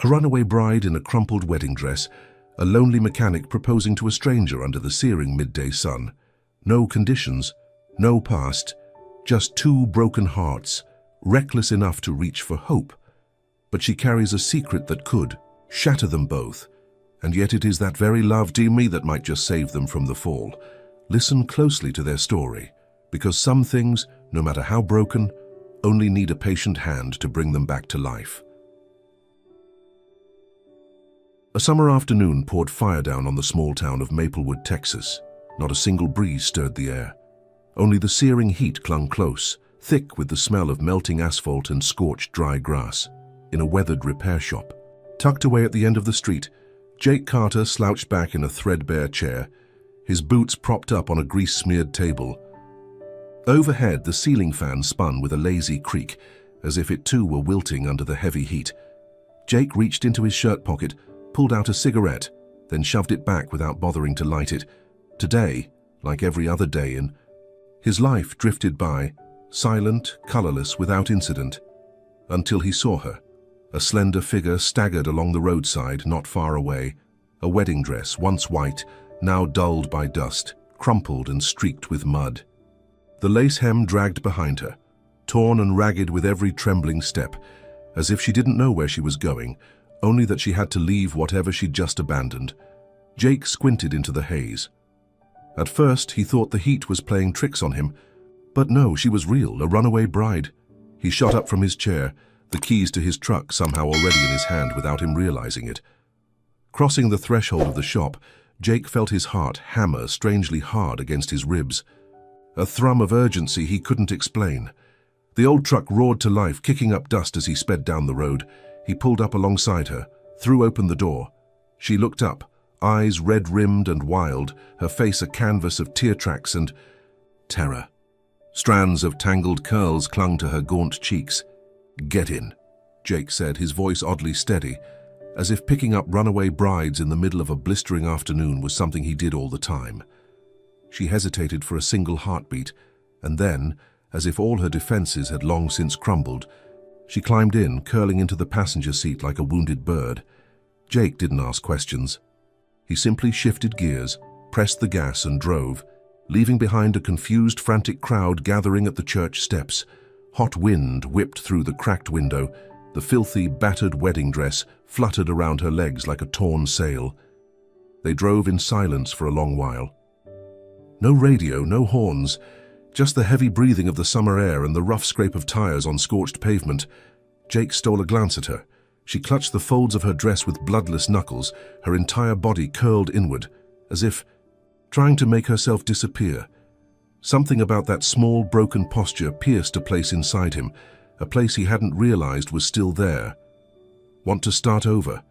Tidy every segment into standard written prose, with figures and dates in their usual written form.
A runaway bride in a crumpled wedding dress, a lonely mechanic proposing to a stranger under the searing midday sun. No conditions, no past, just two broken hearts, reckless enough to reach for hope. But she carries a secret that could shatter them both, and yet it is that very love, dear me, that might just save them from the fall. Listen closely to their story, because some things, no matter how broken, only need a patient hand to bring them back to life. A summer afternoon poured fire down on the small town of Maplewood, Texas. Not a single breeze stirred the air. Only the searing heat clung close, thick with the smell of melting asphalt and scorched dry grass. In a weathered repair shop, tucked away at the end of the street, Jake Carter slouched back in a threadbare chair, his boots propped up on a grease-smeared table. Overhead, the ceiling fan spun with a lazy creak, as if it too were wilting under the heavy heat. Jake reached into his shirt pocket, pulled out a cigarette, then shoved it back without bothering to light it. Today, like every other day in his life, drifted by, silent, colorless, without incident, until he saw her. A slender figure staggered along the roadside not far away, a wedding dress, once white, now dulled by dust, crumpled and streaked with mud. The lace hem dragged behind her, torn and ragged with every trembling step, as if she didn't know where she was going, only that she had to leave whatever she'd just abandoned. Jake squinted into the haze. At first, he thought the heat was playing tricks on him, but no, she was real, a runaway bride. He shot up from his chair, the keys to his truck somehow already in his hand without him realizing it. Crossing the threshold of the shop, Jake felt his heart hammer strangely hard against his ribs. A thrum of urgency he couldn't explain. The old truck roared to life, kicking up dust as he sped down the road. He pulled up alongside her, threw open the door. She looked up, eyes red-rimmed and wild, her face a canvas of tear tracks and terror. Strands of tangled curls clung to her gaunt cheeks. "Get in," Jake said, his voice oddly steady, as if picking up runaway brides in the middle of a blistering afternoon was something he did all the time. She hesitated for a single heartbeat, and then, as if all her defenses had long since crumbled, she climbed in, curling into the passenger seat like a wounded bird. Jake didn't ask questions. He simply shifted gears, pressed the gas and drove, leaving behind a confused, frantic crowd gathering at the church steps. Hot wind whipped through the cracked window. The filthy, battered wedding dress fluttered around her legs like a torn sail. They drove in silence for a long while. No radio, no horns, just the heavy breathing of the summer air and the rough scrape of tires on scorched pavement. Jake stole a glance at her. She clutched the folds of her dress with bloodless knuckles, her entire body curled inward, as if trying to make herself disappear. Something about that small, broken posture pierced a place inside him, a place he hadn't realized was still there. "Want to start over?"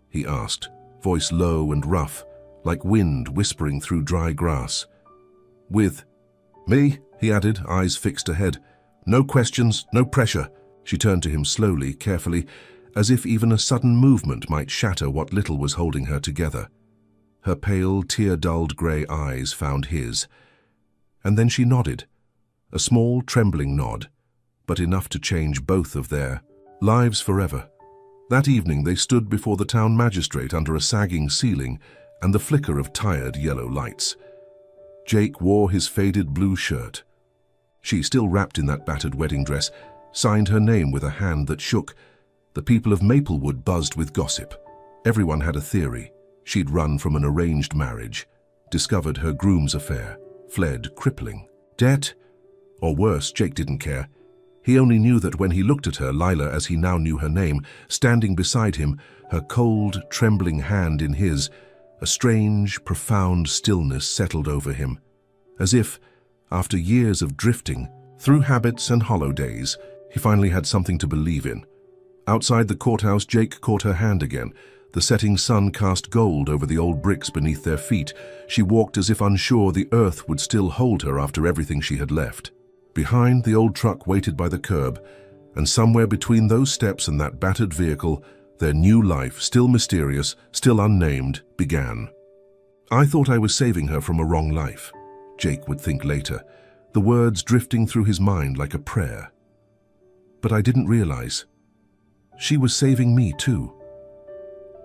he asked, voice low and rough, like wind whispering through dry grass. "With me?" he added, eyes fixed ahead. "No questions, no pressure." She turned to him slowly, carefully, as if even a sudden movement might shatter what little was holding her together. Her pale, tear-dulled grey eyes found his. And then she nodded, a small, trembling nod, but enough to change both of their lives forever. That evening they stood before the town magistrate under a sagging ceiling and the flicker of tired yellow lights. Jake wore his faded blue shirt. She, still wrapped in that battered wedding dress, signed her name with a hand that shook. The people of Maplewood buzzed with gossip. Everyone had a theory. She'd run from an arranged marriage, discovered her groom's affair, fled crippling. Debt? Or worse, Jake didn't care. He only knew that when he looked at her, Lila as he now knew her name, standing beside him, her cold, trembling hand in his, a strange, profound stillness settled over him, as if, after years of drifting, through habits and hollow days, he finally had something to believe in. Outside the courthouse, Jake caught her hand again. The setting sun cast gold over the old bricks beneath their feet. She walked as if unsure the earth would still hold her after everything she had left. Behind, the old truck waited by the curb, and somewhere between those steps and that battered vehicle, their new life, still mysterious, still unnamed, began. "I thought I was saving her from a wrong life," Jake would think later, the words drifting through his mind like a prayer. "But I didn't realize. She was saving me too."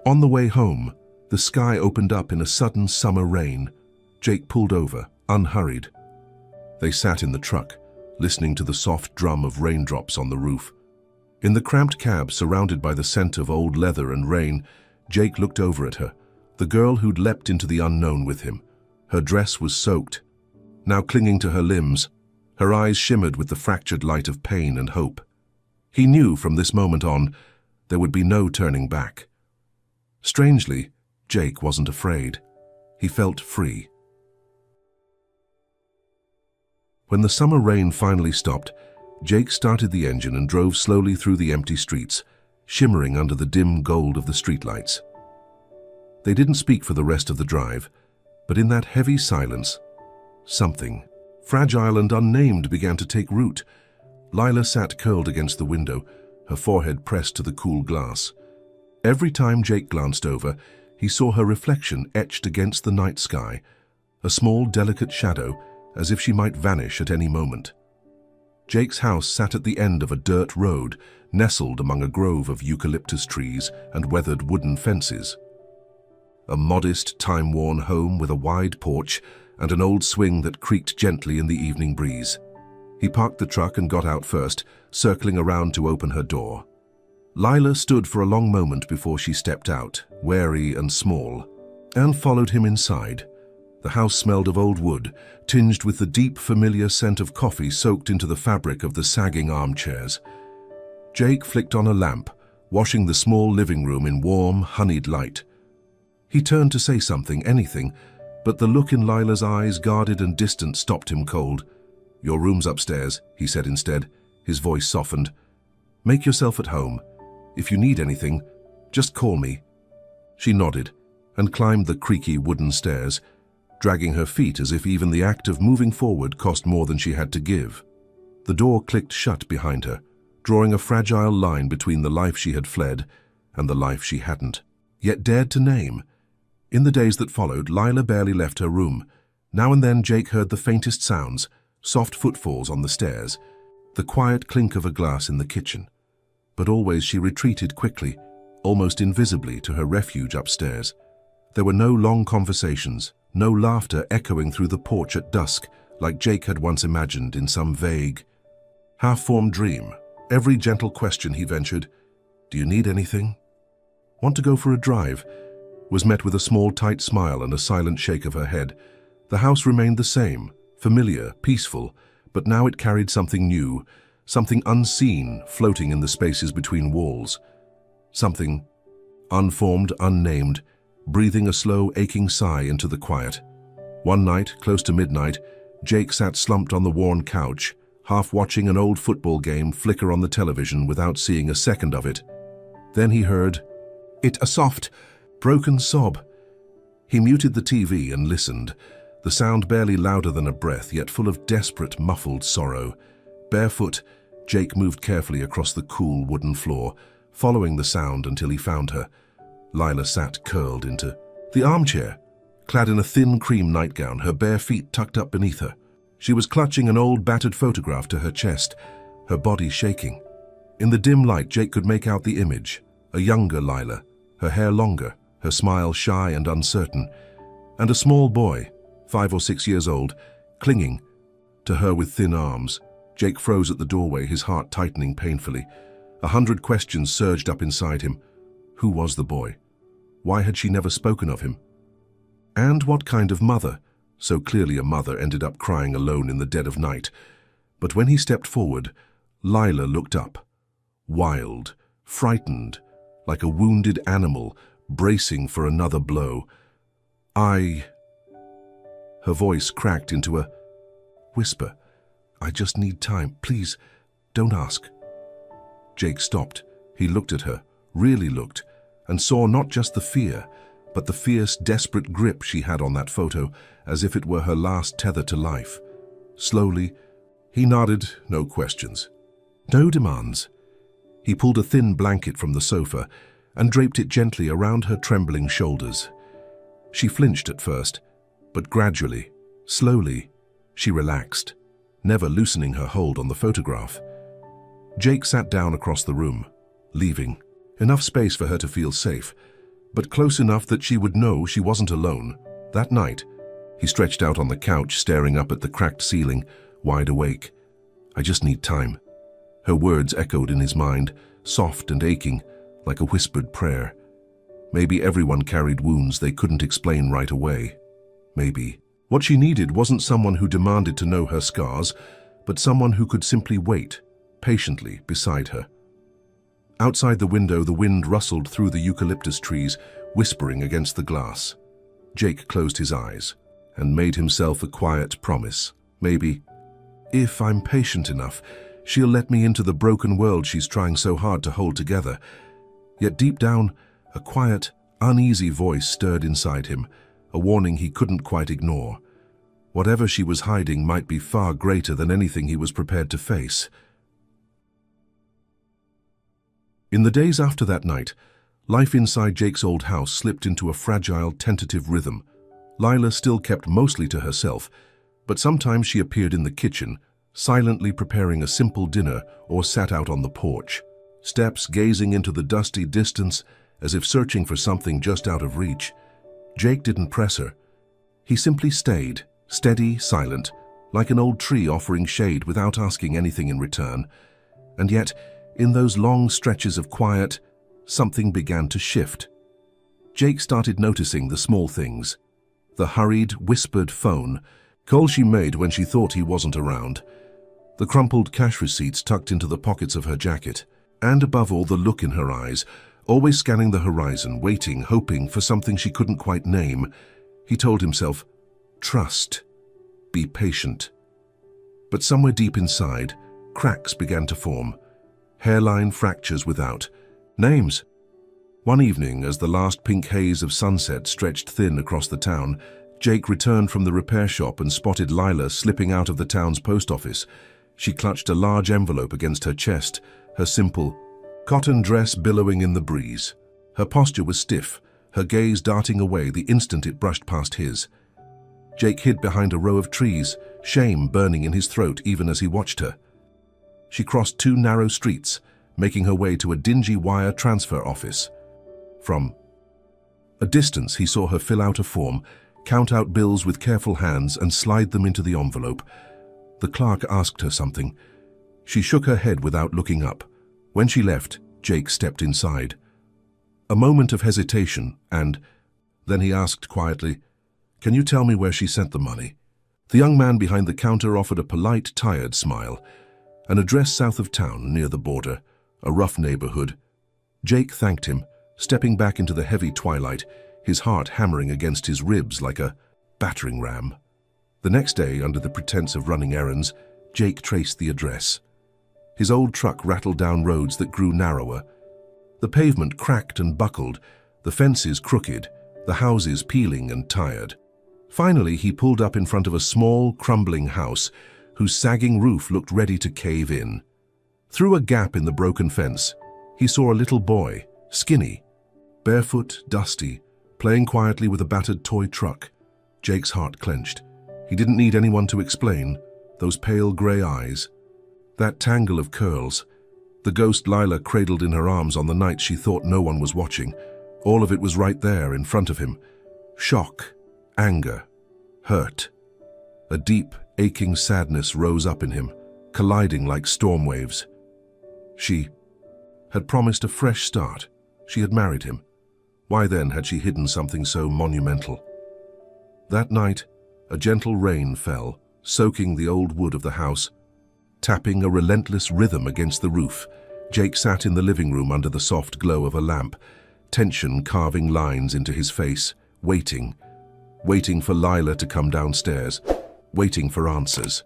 On the way home, the sky opened up in a sudden summer rain. Jake pulled over, unhurried. They sat in the truck, listening to the soft drum of raindrops on the roof. In the cramped cab, surrounded by the scent of old leather and rain, Jake looked over at her, the girl who'd leapt into the unknown with him. Her dress was soaked, now clinging to her limbs. Her eyes shimmered with the fractured light of pain and hope. He knew from this moment on, there would be no turning back. Strangely, Jake wasn't afraid. He felt free. When the summer rain finally stopped, Jake started the engine and drove slowly through the empty streets, shimmering under the dim gold of the streetlights. They didn't speak for the rest of the drive, but in that heavy silence, something, fragile and unnamed, began to take root. Lila sat curled against the window, her forehead pressed to the cool glass. Every time Jake glanced over, he saw her reflection etched against the night sky, a small, delicate shadow, as if she might vanish at any moment. Jake's house sat at the end of a dirt road, nestled among a grove of eucalyptus trees and weathered wooden fences. A modest, time-worn home with a wide porch and an old swing that creaked gently in the evening breeze. He parked the truck and got out first, circling around to open her door. Lila stood for a long moment before she stepped out, wary and small, and followed him inside. The house smelled of old wood, tinged with the deep, familiar scent of coffee soaked into the fabric of the sagging armchairs. Jake flicked on a lamp, washing the small living room in warm, honeyed light. He turned to say something, anything, but the look in Lila's eyes, guarded and distant, stopped him cold. "Your room's upstairs," he said instead, his voice softened. "Make yourself at home. If you need anything, just call me." She nodded and climbed the creaky wooden stairs, dragging her feet as if even the act of moving forward cost more than she had to give. The door clicked shut behind her, drawing a fragile line between the life she had fled and the life she hadn't, yet dared to name. In the days that followed, Lila barely left her room. Now and then Jake heard the faintest sounds, soft footfalls on the stairs, the quiet clink of a glass in the kitchen. But always she retreated quickly, almost invisibly, to her refuge upstairs. There were no long conversations, no laughter echoing through the porch at dusk, like Jake had once imagined in some vague, half-formed dream. Every gentle question he ventured, "Do you need anything? Want to go for a drive?" was met with a small, tight smile and a silent shake of her head. The house remained the same, familiar, peaceful, but now it carried something new, something unseen floating in the spaces between walls. Something unformed, unnamed, breathing a slow, aching sigh into the quiet. One night, close to midnight, Jake sat slumped on the worn couch, half watching an old football game flicker on the television without seeing a second of it. Then he heard a soft, broken sob. He muted the TV and listened, the sound barely louder than a breath, yet full of desperate, muffled sorrow. Barefoot, Jake moved carefully across the cool wooden floor, following the sound until he found her. Lila sat curled into the armchair, clad in a thin cream nightgown, her bare feet tucked up beneath her. She was clutching an old battered photograph to her chest, her body shaking. In the dim light, Jake could make out the image, a younger Lila, her hair longer, her smile shy and uncertain, and a small boy, 5 or 6 years old, clinging to her with thin arms. Jake froze at the doorway, his heart tightening painfully. 100 questions surged up inside him. Who was the boy? Why had she never spoken of him? And what kind of mother? So clearly a mother ended up crying alone in the dead of night. But when he stepped forward, Lila looked up, wild, frightened, like a wounded animal, bracing for another blow. Her voice cracked into a whisper. "I just need time. Please, don't ask." Jake stopped. He looked at her, really looked, and saw not just the fear, but the fierce, desperate grip she had on that photo, as if it were her last tether to life. Slowly, he nodded, no questions, no demands. He pulled a thin blanket from the sofa and draped it gently around her trembling shoulders. She flinched at first, but gradually, slowly, she relaxed, never loosening her hold on the photograph. Jake sat down across the room, leaving enough space for her to feel safe. but close enough that she would know she wasn't alone. That night, he stretched out on the couch, staring up at the cracked ceiling, wide awake. "I just need time." Her words echoed in his mind, soft and aching, like a whispered prayer. Maybe everyone carried wounds they couldn't explain right away. Maybe. What she needed wasn't someone who demanded to know her scars, but someone who could simply wait, patiently, beside her. Outside the window, the wind rustled through the eucalyptus trees, whispering against the glass. Jake closed his eyes and made himself a quiet promise. Maybe, if I'm patient enough, she'll let me into the broken world she's trying so hard to hold together. Yet deep down, a quiet, uneasy voice stirred inside him, a warning he couldn't quite ignore. Whatever she was hiding might be far greater than anything he was prepared to face. In the days after that night, life inside Jake's old house slipped into a fragile, tentative rhythm. Lila still kept mostly to herself, but sometimes she appeared in the kitchen, silently preparing a simple dinner, or sat out on the porch, steps gazing into the dusty distance as if searching for something just out of reach. Jake didn't press her. He simply stayed, steady, silent, like an old tree offering shade without asking anything in return. And yet, in those long stretches of quiet, something began to shift. Jake started noticing the small things. The hurried, whispered phone call she made when she thought he wasn't around. The crumpled cash receipts tucked into the pockets of her jacket. And above all, the look in her eyes, always scanning the horizon, waiting, hoping for something she couldn't quite name. He told himself, trust, be patient. But somewhere deep inside, cracks began to form. Hairline fractures without names. One evening, as the last pink haze of sunset stretched thin across the town, Jake returned from the repair shop and spotted Lila slipping out of the town's post office. She clutched a large envelope against her chest, her simple cotton dress billowing in the breeze. Her posture was stiff, her gaze darting away the instant it brushed past his. Jake hid behind a row of trees, shame burning in his throat even as he watched her. She crossed 2 narrow streets, making her way to a dingy wire transfer office. From a distance, he saw her fill out a form, count out bills with careful hands, and slide them into the envelope. The clerk asked her something. She shook her head without looking up. When she left, Jake stepped inside. A moment of hesitation, and then he asked quietly, "Can you tell me where she sent the money?" The young man behind the counter offered a polite, tired smile. An address south of town, near the border, a rough neighborhood. Jake thanked him, stepping back into the heavy twilight, his heart hammering against his ribs like a battering ram. The next day, under the pretense of running errands, Jake traced the address. His old truck rattled down roads that grew narrower. The pavement cracked and buckled, the fences crooked, the houses peeling and tired. Finally, he pulled up in front of a small, crumbling house whose sagging roof looked ready to cave in. Through a gap in the broken fence, he saw a little boy, skinny, barefoot, dusty, playing quietly with a battered toy truck. Jake's heart clenched. He didn't need anyone to explain. Those pale gray eyes, that tangle of curls, the ghost Lila cradled in her arms on the night she thought no one was watching. All of it was right there in front of him. Shock, anger, hurt. A deep, aching sadness rose up in him, colliding like storm waves. She had promised a fresh start. She had married him. Why then had she hidden something so monumental? That night, a gentle rain fell, soaking the old wood of the house, tapping a relentless rhythm against the roof. Jake sat in the living room under the soft glow of a lamp, tension carving lines into his face, waiting for Lila to come downstairs, waiting for answers.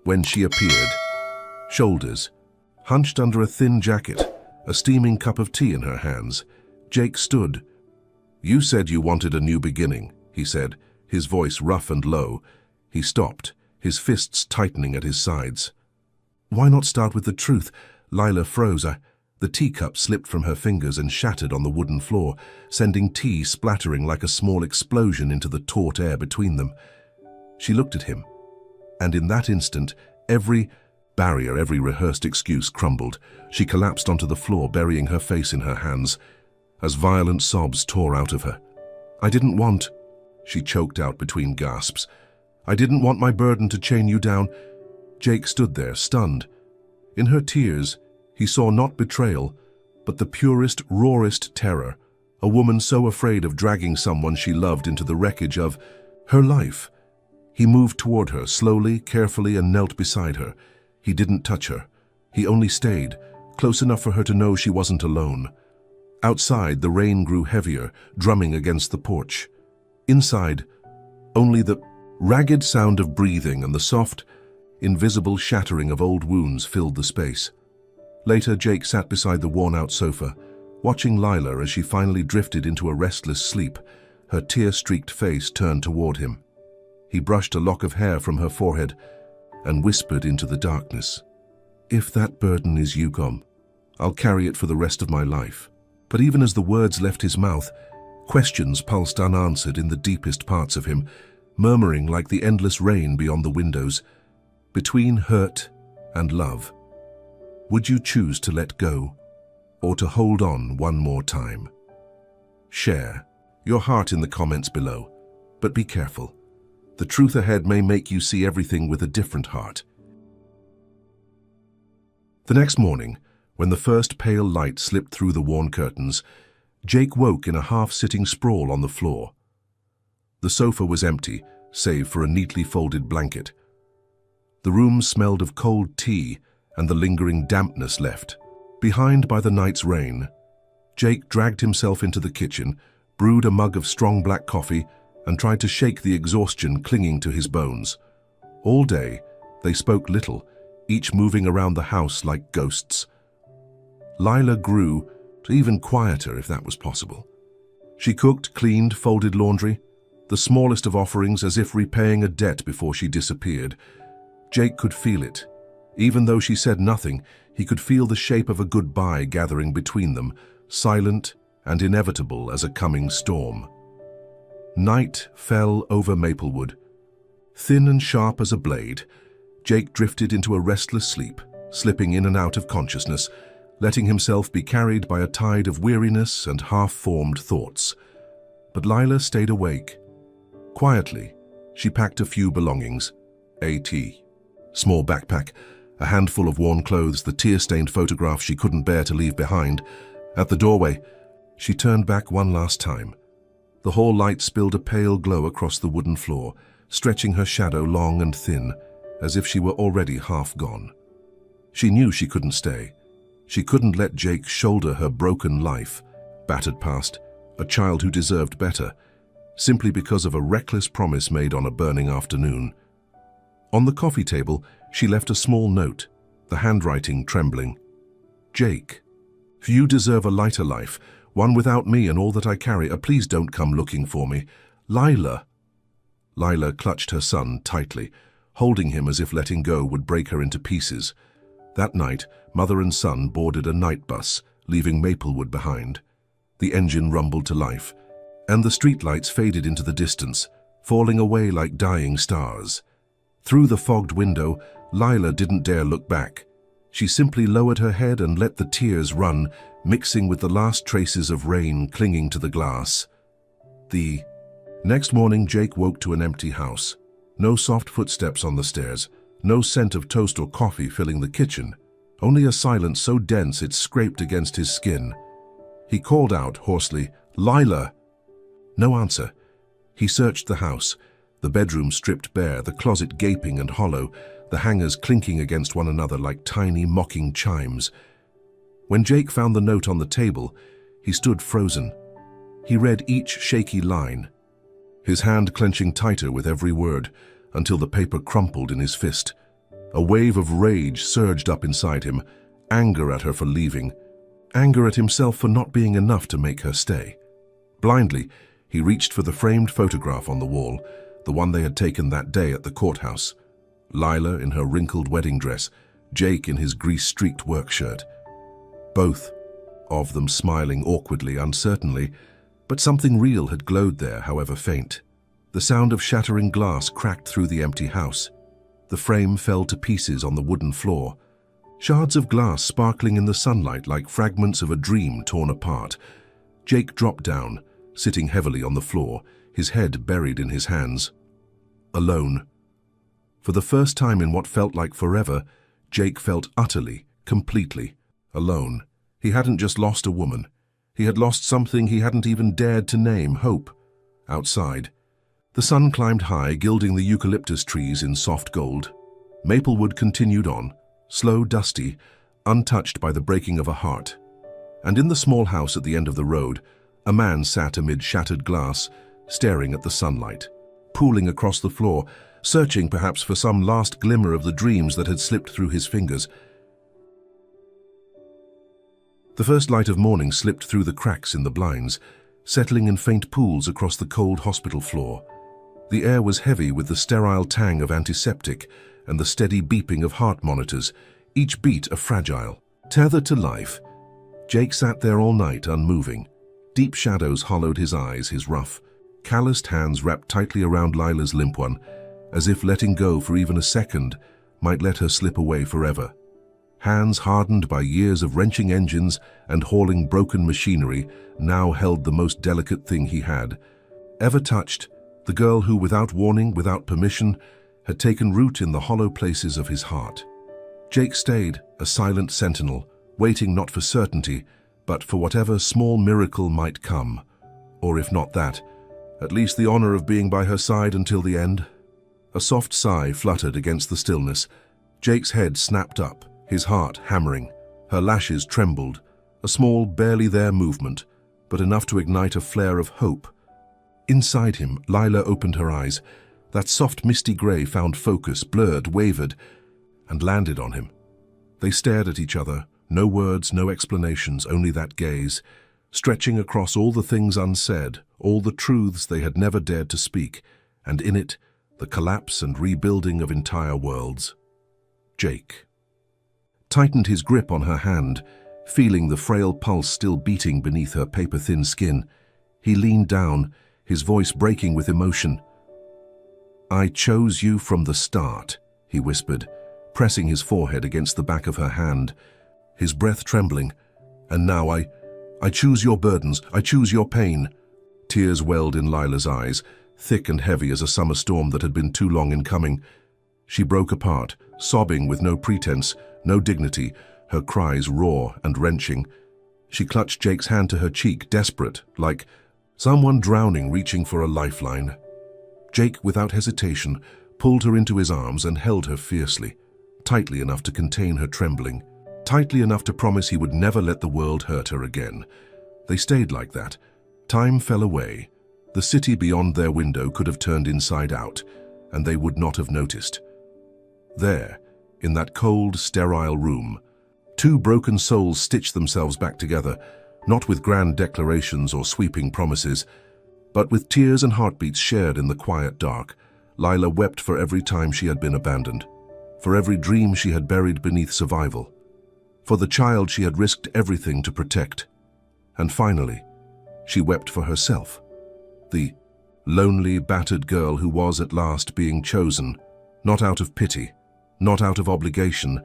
When she appeared, shoulders hunched under a thin jacket, a steaming cup of tea in her hands, Jake stood. "You said you wanted a new beginning," he said, his voice rough and low. He stopped, his fists tightening at his sides. "Why not start with the truth?" Lila froze. The teacup slipped from her fingers and shattered on the wooden floor, sending tea splattering like a small explosion into the taut air between them. She looked at him, and in that instant, every barrier, every rehearsed excuse crumbled. She collapsed onto the floor, burying her face in her hands. as violent sobs tore out of her. "I didn't want," she choked out between gasps. "I didn't want my burden to chain you down." Jake stood there, stunned. In her tears, he saw not betrayal, but the purest, rawest terror, a woman so afraid of dragging someone she loved into the wreckage of her life. He moved toward her, slowly, carefully, and knelt beside her. He didn't touch her. He only stayed, close enough for her to know she wasn't alone. Outside, the rain grew heavier, drumming against the porch. Inside, only the ragged sound of breathing and the soft, invisible shattering of old wounds filled the space. Later, Jake sat beside the worn-out sofa, watching Lila as she finally drifted into a restless sleep, her tear-streaked face turned toward him. He brushed a lock of hair from her forehead and whispered into the darkness, "If that burden is Yukon, I'll carry it for the rest of my life." But even as the words left his mouth, questions pulsed unanswered in the deepest parts of him, murmuring like the endless rain beyond the windows. Between hurt and love, would you choose to let go or to hold on one more time? Share your heart in the comments below, but be careful. The truth ahead may make you see everything with a different heart. The next morning, when the first pale light slipped through the worn curtains, Jake woke in a half-sitting sprawl on the floor. The sofa was empty, save for a neatly folded blanket. The room smelled of cold tea and the lingering dampness left behind by the night's rain. Jake dragged himself into the kitchen, brewed a mug of strong black coffee, and tried to shake the exhaustion clinging to his bones. All day, they spoke little, each moving around the house like ghosts. Lila grew to even quieter, if that was possible. She cooked, cleaned, folded laundry, the smallest of offerings as if repaying a debt before she disappeared. Jake could feel it. Even though she said nothing, he could feel the shape of a goodbye gathering between them, silent and inevitable as a coming storm. Night fell over Maplewood. Thin and sharp as a blade, Jake drifted into a restless sleep, slipping in and out of consciousness, letting himself be carried by a tide of weariness and half-formed thoughts. But Lila stayed awake. Quietly, she packed a few belongings. A small backpack, a handful of worn clothes, the tear-stained photograph she couldn't bear to leave behind. At the doorway, she turned back one last time. The hall light spilled a pale glow across the wooden floor, stretching her shadow long and thin, as if she were already half gone. She knew she couldn't stay. She couldn't let Jake shoulder her broken life, battered past, a child who deserved better, simply because of a reckless promise made on a burning afternoon. On the coffee table, she left a small note, the handwriting trembling. "Jake, you deserve a lighter life, one without me and all that I carry. Please don't come looking for me. Lila." Lila clutched her son tightly, holding him as if letting go would break her into pieces. That night, mother and son boarded a night bus, leaving Maplewood behind. The engine rumbled to life, and the streetlights faded into the distance, falling away like dying stars. Through the fogged window, Lila didn't dare look back. She simply lowered her head and let the tears run, mixing with the last traces of rain clinging to the glass. The next morning, Jake woke to an empty house. No soft footsteps on the stairs, no scent of toast or coffee filling the kitchen, only a silence so dense it scraped against his skin. He called out hoarsely, "Lila!" No answer. He searched the house, the bedroom stripped bare, the closet gaping and hollow, the hangers clinking against one another like tiny, mocking chimes. When Jake found the note on the table, he stood frozen. He read each shaky line, his hand clenching tighter with every word, until the paper crumpled in his fist. A wave of rage surged up inside him, anger at her for leaving, anger at himself for not being enough to make her stay. Blindly, he reached for the framed photograph on the wall, the one they had taken that day at the courthouse. Lila in her wrinkled wedding dress, Jake in his grease-streaked work shirt. Both of them smiling awkwardly, uncertainly, but something real had glowed there, however faint. The sound of shattering glass cracked through the empty house. The frame fell to pieces on the wooden floor, shards of glass sparkling in the sunlight like fragments of a dream torn apart. Jake dropped down, sitting heavily on the floor, his head buried in his hands. Alone. For the first time in what felt like forever, Jake felt utterly, completely alone. He hadn't just lost a woman. He had lost something he hadn't even dared to name, hope. Outside, the sun climbed high, gilding the eucalyptus trees in soft gold. Maplewood continued on, slow, dusty, untouched by the breaking of a heart. And in the small house at the end of the road, a man sat amid shattered glass, staring at the sunlight, pooling across the floor, searching perhaps for some last glimmer of the dreams that had slipped through his fingers. The first light of morning slipped through the cracks in the blinds, settling in faint pools across the cold hospital floor. The air was heavy with the sterile tang of antiseptic and the steady beeping of heart monitors, each beat a fragile. Tethered to life, Jake sat there all night, unmoving. Deep shadows hollowed his eyes, his rough, calloused hands wrapped tightly around Lila's limp one, as if letting go for even a second might let her slip away forever. Hands hardened by years of wrenching engines and hauling broken machinery now held the most delicate thing he had ever touched, the girl who, without warning, without permission, had taken root in the hollow places of his heart. Jake stayed, a silent sentinel, waiting not for certainty, but for whatever small miracle might come. Or if not that, at least the honor of being by her side until the end. A soft sigh fluttered against the stillness. Jake's head snapped up, his heart hammering. Her lashes trembled, a small, barely there movement, but enough to ignite a flare of hope. Inside him, Lila opened her eyes. That soft, misty gray found focus, blurred, wavered, and landed on him. They stared at each other, no words, no explanations, only that gaze, stretching across all the things unsaid, all the truths they had never dared to speak, and in it, the collapse and rebuilding of entire worlds. Jake tightened his grip on her hand, feeling the frail pulse still beating beneath her paper-thin skin. He leaned down, his voice breaking with emotion. "I chose you from the start," he whispered, pressing his forehead against the back of her hand, his breath trembling. "And now I choose your burdens, I choose your pain." Tears welled in Lila's eyes, thick and heavy as a summer storm that had been too long in coming. She broke apart, sobbing with no pretense, no dignity, her cries raw and wrenching. She clutched Jake's hand to her cheek, desperate, like someone drowning reaching for a lifeline. Jake, without hesitation, pulled her into his arms and held her fiercely, tightly enough to contain her trembling, tightly enough to promise he would never let the world hurt her again. They stayed like that. Time fell away. The city beyond their window could have turned inside out, and they would not have noticed. There, in that cold, sterile room, two broken souls stitched themselves back together, not with grand declarations or sweeping promises, but with tears and heartbeats shared in the quiet dark. Lila wept for every time she had been abandoned, for every dream she had buried beneath survival, for the child she had risked everything to protect. And finally, she wept for herself, the lonely, battered girl who was at last being chosen, not out of pity, not out of obligation,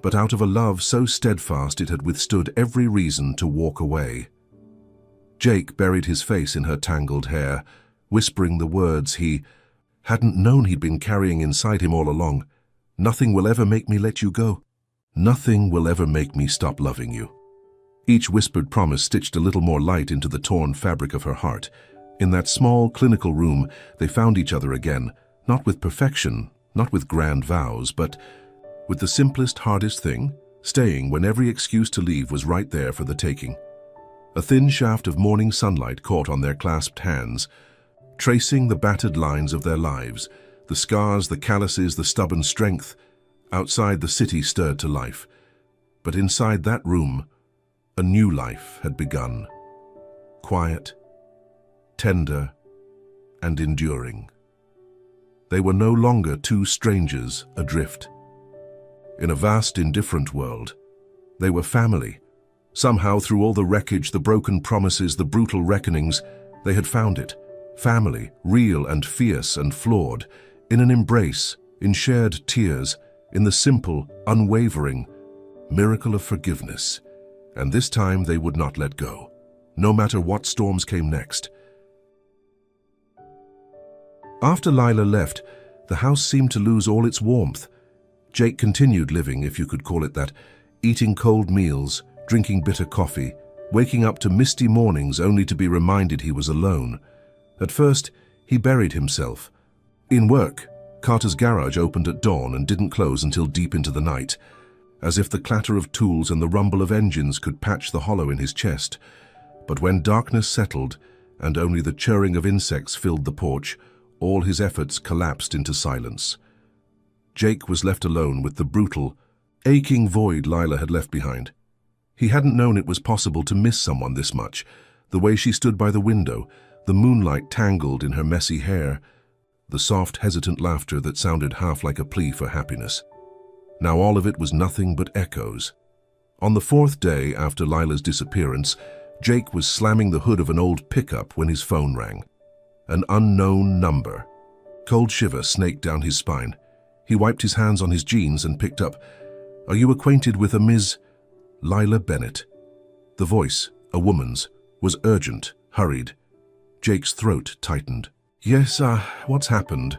but out of a love so steadfast it had withstood every reason to walk away. Jake buried his face in her tangled hair, whispering the words he hadn't known he'd been carrying inside him all along. "Nothing will ever make me let you go. Nothing will ever make me stop loving you." Each whispered promise stitched a little more light into the torn fabric of her heart. In that small, clinical room, they found each other again, not with perfection, not with grand vows, but with the simplest, hardest thing, staying when every excuse to leave was right there for the taking. A thin shaft of morning sunlight caught on their clasped hands, tracing the battered lines of their lives, the scars, the calluses, the stubborn strength. Outside, the city stirred to life. But inside that room, a new life had begun. Quiet, tender, and enduring. They were no longer two strangers adrift. In a vast, indifferent world, they were family. Somehow, through all the wreckage, the broken promises, the brutal reckonings, they had found it. Family, real and fierce and flawed, in an embrace, in shared tears, in the simple, unwavering miracle of forgiveness. And this time they would not let go. no matter what storms came next. After Lila left, the house seemed to lose all its warmth. Jake continued living, if you could call it that, eating cold meals, drinking bitter coffee, waking up to misty mornings only to be reminded he was alone. At first, he buried himself. In work, Carter's garage opened at dawn and didn't close until deep into the night, as if the clatter of tools and the rumble of engines could patch the hollow in his chest. But when darkness settled and only the chirring of insects filled the porch, all his efforts collapsed into silence. Jake was left alone with the brutal, aching void Lila had left behind. He hadn't known it was possible to miss someone this much, the way she stood by the window, the moonlight tangled in her messy hair, the soft, hesitant laughter that sounded half like a plea for happiness. Now all of it was nothing but echoes. On the fourth day after Lila's disappearance, Jake was slamming the hood of an old pickup when his phone rang. An unknown number. Cold shiver snaked down his spine. He wiped his hands on his jeans and picked up, "Are you acquainted with a Ms. Lila Bennett?" The voice, a woman's, was urgent, hurried. Jake's throat tightened. "Yes, what's happened?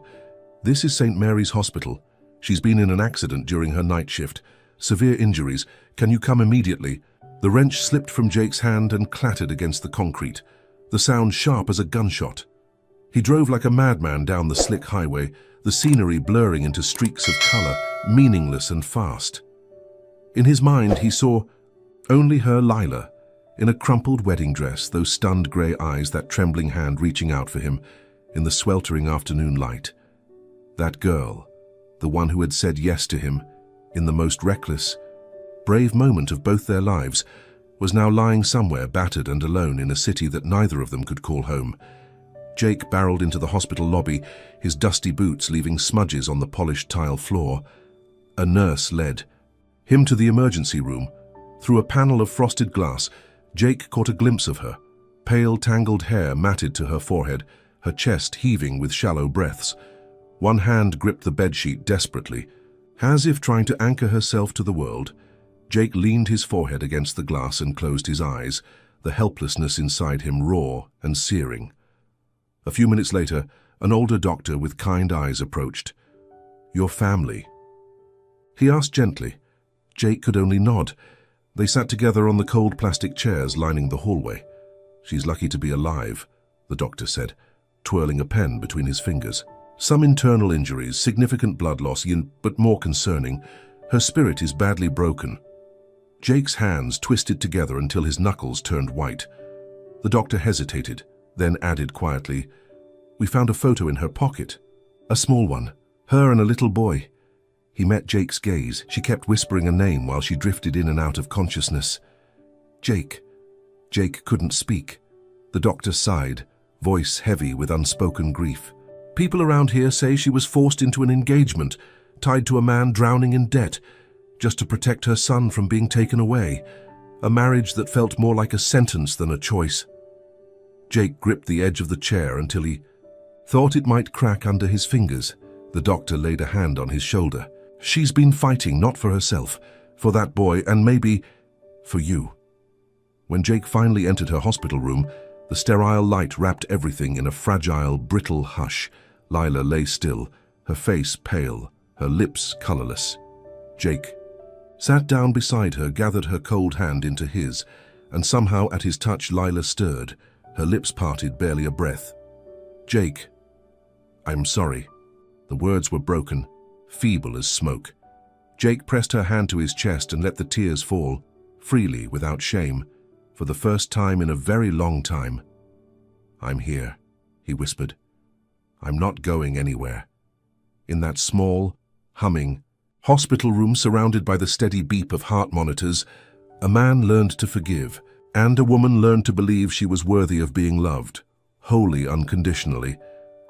This is St. Mary's Hospital. She's been in an accident during her night shift. Severe injuries. Can you come immediately?" The wrench slipped from Jake's hand and clattered against the concrete, the sound sharp as a gunshot. He drove like a madman down the slick highway, the scenery blurring into streaks of color, meaningless and fast. In his mind, he saw only her, Lila, in a crumpled wedding dress, those stunned grey eyes, that trembling hand reaching out for him in the sweltering afternoon light. That girl, the one who had said yes to him in the most reckless, brave moment of both their lives, was now lying somewhere battered and alone in a city that neither of them could call home. Jake barreled into the hospital lobby, his dusty boots leaving smudges on the polished tile floor. A nurse led him to the emergency room. Through a panel of frosted glass, Jake caught a glimpse of her. Pale, tangled hair matted to her forehead, her chest heaving with shallow breaths. One hand gripped the bedsheet desperately. As if trying to anchor herself to the world, Jake leaned his forehead against the glass and closed his eyes, the helplessness inside him raw and searing. A few minutes later, an older doctor with kind eyes approached. "Your family?" he asked gently. Jake could only nod. They sat together on the cold plastic chairs lining the hallway. "She's lucky to be alive," the doctor said, twirling a pen between his fingers. "Some internal injuries, significant blood loss, but more concerning, her spirit is badly broken." Jake's hands twisted together until his knuckles turned white. The doctor hesitated, then added quietly, "We found a photo in her pocket. A small one. Her and a little boy." He met Jake's gaze. She kept whispering a name while she drifted in and out of consciousness. "Jake." Jake couldn't speak. The doctor sighed, voice heavy with unspoken grief. "People around here say she was forced into an engagement, tied to a man drowning in debt, just to protect her son from being taken away. A marriage that felt more like a sentence than a choice." Jake gripped the edge of the chair until he thought it might crack under his fingers. The doctor laid a hand on his shoulder. "She's been fighting, not for herself, for that boy, and maybe for you." When Jake finally entered her hospital room, the sterile light wrapped everything in a fragile, brittle hush. Lila lay still, her face pale, her lips colorless. Jake sat down beside her, gathered her cold hand into his, and somehow at his touch Lila stirred, her lips parted, barely a breath. "Jake, I'm sorry." The words were broken, feeble as smoke. Jake pressed her hand to his chest and let the tears fall, freely, without shame, for the first time in a very long time. "I'm here," he whispered. "I'm not going anywhere." In that small, humming hospital room surrounded by the steady beep of heart monitors, a man learned to forgive, and a woman learned to believe she was worthy of being loved, wholly unconditionally.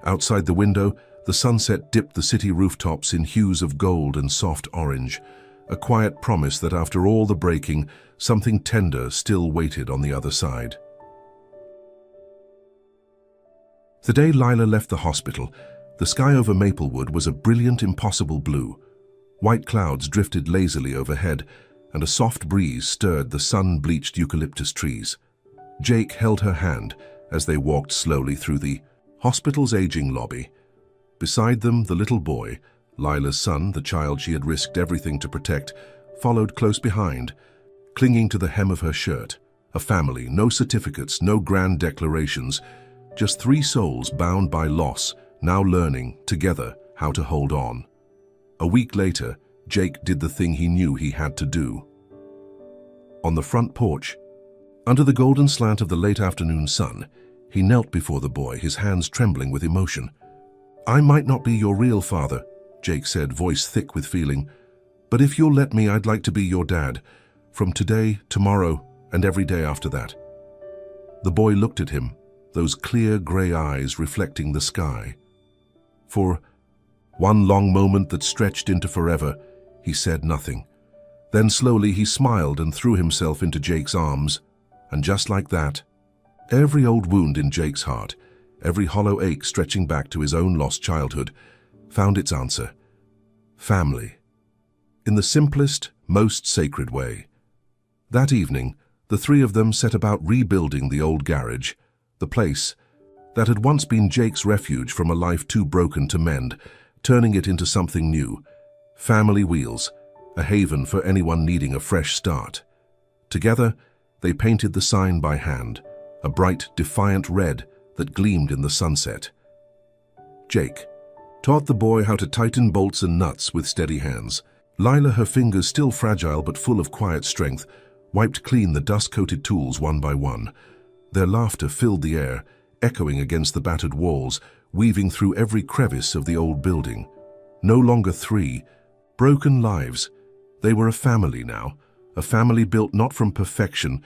Outside the window, the sunset dipped the city rooftops in hues of gold and soft orange, a quiet promise that after all the breaking, something tender still waited on the other side. The day Lila left the hospital, the sky over Maplewood was a brilliant, impossible blue. White clouds drifted lazily overhead, and a soft breeze stirred the sun-bleached eucalyptus trees. Jake held her hand as they walked slowly through the hospital's aging lobby. Beside them, the little boy, Lila's son, the child she had risked everything to protect, followed close behind, clinging to the hem of her shirt. A family, no certificates, no grand declarations, just three souls bound by loss, now learning, together, how to hold on. A week later, Jake did the thing he knew he had to do. On the front porch, under the golden slant of the late afternoon sun, he knelt before the boy, his hands trembling with emotion. "I might not be your real father," Jake said, voice thick with feeling, "but if you'll let me, I'd like to be your dad, from today, tomorrow, and every day after that." The boy looked at him, those clear gray eyes reflecting the sky. For one long moment that stretched into forever, he said nothing. Then slowly he smiled and threw himself into Jake's arms. And just like that, every old wound in Jake's heart, every hollow ache stretching back to his own lost childhood, found its answer. Family. In the simplest, most sacred way. That evening, the three of them set about rebuilding the old garage, the place that had once been Jake's refuge from a life too broken to mend, turning it into something new. Family Wheels, a haven for anyone needing a fresh start. Together, they painted the sign by hand, a bright, defiant red that gleamed in the sunset. Jake taught the boy how to tighten bolts and nuts with steady hands. Lila, her fingers still fragile but full of quiet strength, wiped clean the dust-coated tools one by one. Their laughter filled the air, echoing against the battered walls, weaving through every crevice of the old building. No longer three broken lives. They were a family now, a family built not from perfection,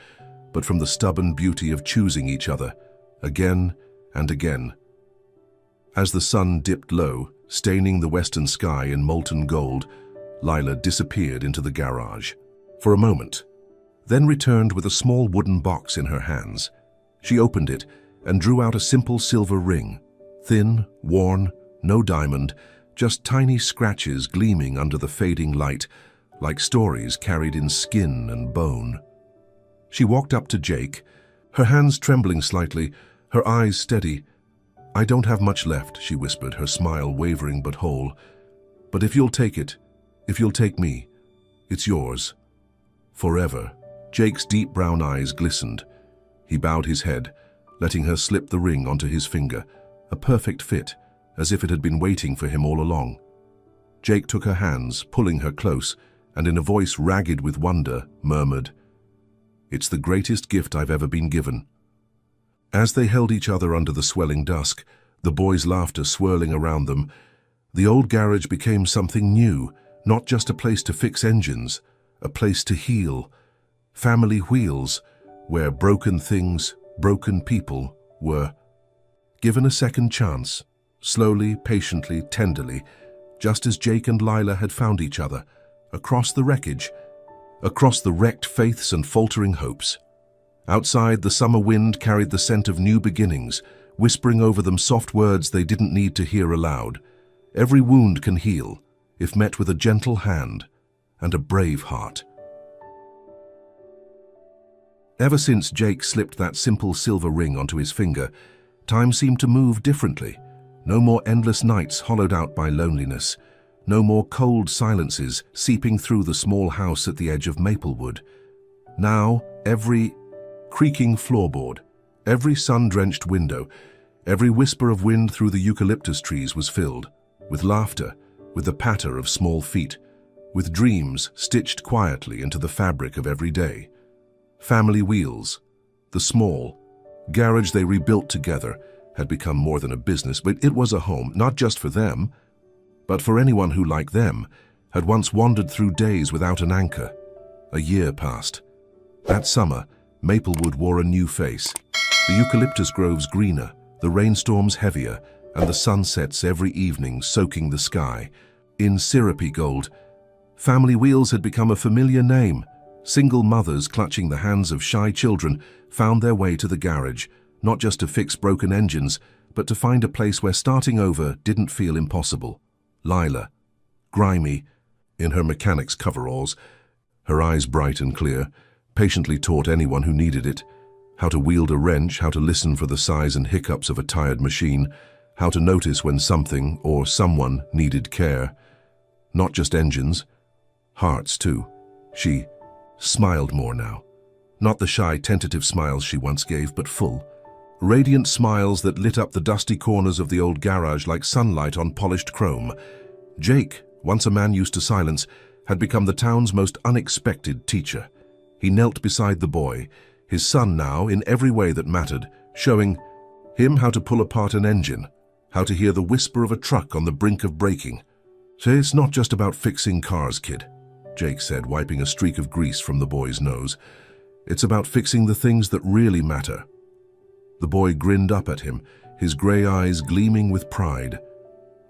but from the stubborn beauty of choosing each other, again and again. As the sun dipped low, staining the western sky in molten gold, Lila disappeared into the garage. For a moment, then returned with a small wooden box in her hands. She opened it and drew out a simple silver ring, thin, worn, no diamond, just tiny scratches gleaming under the fading light, like stories carried in skin and bone. She walked up to Jake, her hands trembling slightly, her eyes steady. "I don't have much left," she whispered, her smile wavering but whole. "But if you'll take it, if you'll take me, it's yours. Forever." Jake's deep brown eyes glistened. He bowed his head, letting her slip the ring onto his finger, a perfect fit, as if it had been waiting for him all along. Jake took her hands, pulling her close, and in a voice ragged with wonder, murmured, "It's the greatest gift I've ever been given." As they held each other under the swelling dusk, the boys' laughter swirling around them, the old garage became something new, not just a place to fix engines, a place to heal. Family Wheels, where broken things, broken people were given a second chance, slowly, patiently, tenderly, just as Jake and Lila had found each other, across the wreckage, across the wrecked faiths and faltering hopes. Outside, the summer wind carried the scent of new beginnings, whispering over them soft words they didn't need to hear aloud. Every wound can heal, if met with a gentle hand and a brave heart. Ever since Jake slipped that simple silver ring onto his finger, time seemed to move differently. No more endless nights hollowed out by loneliness. No more cold silences seeping through the small house at the edge of Maplewood. Now, every creaking floorboard, every sun-drenched window, every whisper of wind through the eucalyptus trees was filled with laughter, with the patter of small feet, with dreams stitched quietly into the fabric of every day. Family Wheels, the small garage they rebuilt together, had become more than a business, but it was a home, not just for them, but for anyone who, like them, had once wandered through days without an anchor. A year passed. That summer, Maplewood wore a new face. The eucalyptus groves greener, the rainstorms heavier, and the sunsets every evening soaking the sky. In syrupy gold, Family Wheels had become a familiar name. Single mothers clutching the hands of shy children found their way to the garage, not just to fix broken engines, but to find a place where starting over didn't feel impossible. Lila, grimy, in her mechanic's coveralls, her eyes bright and clear, patiently taught anyone who needed it How to wield a wrench, how to listen for the sighs and hiccups of a tired machine, how to notice when something or someone needed care. Not just engines, hearts too. She smiled more now. Not the shy, tentative smiles she once gave, but full, radiant smiles that lit up the dusty corners of the old garage like sunlight on polished chrome. Jake, once a man used to silence, had become the town's most unexpected teacher. He knelt beside the boy, his son now, in every way that mattered, showing him how to pull apart an engine, how to hear the whisper of a truck on the brink of braking. "So it's not just about fixing cars, kid," Jake said, wiping a streak of grease from the boy's nose. "It's about fixing the things that really matter." The boy grinned up at him, his grey eyes gleaming with pride.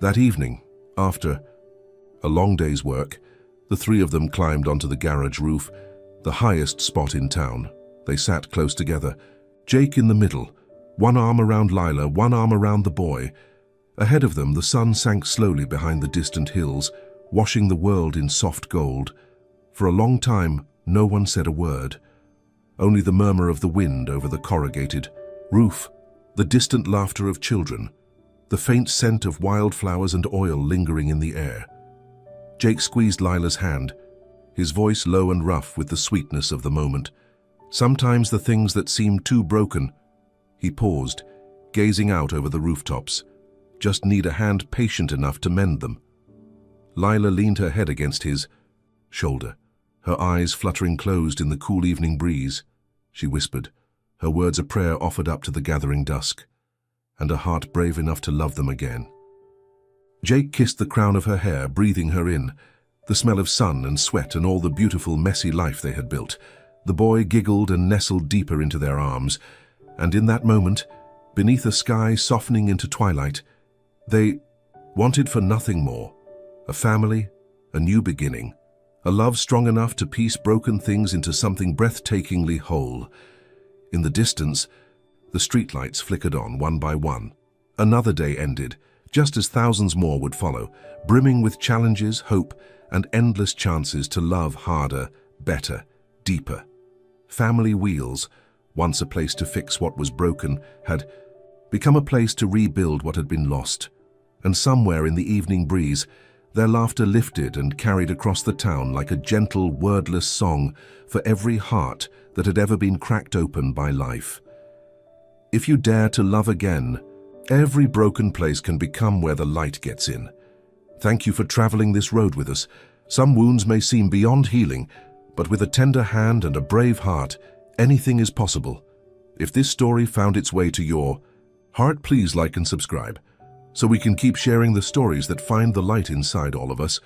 That evening, after a long day's work, the three of them climbed onto the garage roof, the highest spot in town. They sat close together, Jake in the middle, one arm around Lila, one arm around the boy. Ahead of them, the sun sank slowly behind the distant hills, washing the world in soft gold. For a long time, no one said a word. Only the murmur of the wind over the corrugated roof, the distant laughter of children, the faint scent of wildflowers and oil lingering in the air. Jake squeezed Lila's hand, his voice low and rough with the sweetness of the moment. Sometimes the things that seemed too broken. He paused, gazing out over the rooftops. Just need a hand patient enough to mend them. Lila leaned her head against his shoulder, her eyes fluttering closed in the cool evening breeze. She whispered, her words a prayer offered up to the gathering dusk, and a heart brave enough to love them again. Jake kissed the crown of her hair, breathing her in, the smell of sun and sweat and all the beautiful, messy life they had built. The boy giggled and nestled deeper into their arms, and in that moment, beneath a sky softening into twilight, they wanted for nothing more. A family, a new beginning, a love strong enough to piece broken things into something breathtakingly whole. In the distance, the streetlights flickered on one by one. Another day ended, just as thousands more would follow, brimming with challenges, hope, and endless chances to love harder, better, deeper. Family Wheels, once a place to fix what was broken, had become a place to rebuild what had been lost. And somewhere in the evening breeze, their laughter lifted and carried across the town like a gentle, wordless song for every heart that had ever been cracked open by life. If you dare to love again, every broken place can become where the light gets in. Thank you for traveling this road with us. Some wounds may seem beyond healing, but with a tender hand and a brave heart, anything is possible. If this story found its way to your heart, please like and subscribe, so we can keep sharing the stories that find the light inside all of us.